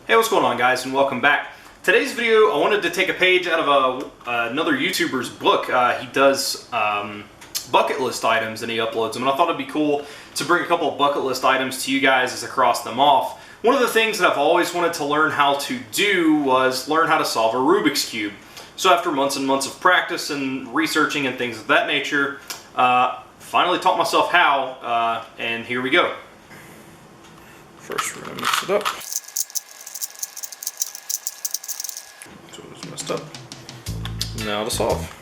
Hey, what's going on, guys, and welcome back. Today's video, I wanted to take a page out of another YouTuber's book. He does bucket list items and he uploads them, and I thought it'd be cool to bring a couple of bucket list items to you guys as I cross them off. One of the things that I've always wanted to learn how to do was learn how to solve a Rubik's Cube. So after months and months of practice and researching and things of that nature, finally taught myself how, and here we go. First we're going to mix it up. So it was messed up. Now to solve.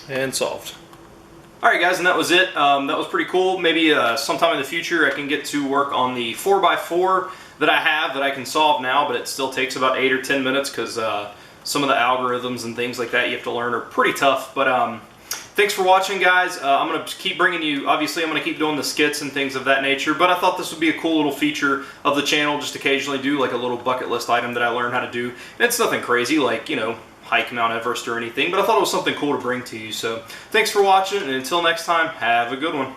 And solved. Alright guys, and that was it. That was pretty cool. Maybe sometime in the future I can get to work on the 4x4 that I have that I can solve now, but it still takes about 8 or 10 minutes because some of the algorithms and things like that you have to learn are pretty tough. But thanks for watching, guys. I'm going to keep bringing you, obviously I'm going to keep doing the skits and things of that nature, but I thought this would be a cool little feature of the channel, just occasionally do like a little bucket list item that I learned how to do. And it's nothing crazy, like, you know, hike Mount Everest or anything, but I thought it was something cool to bring to you. So thanks for watching, and until next time, have a good one.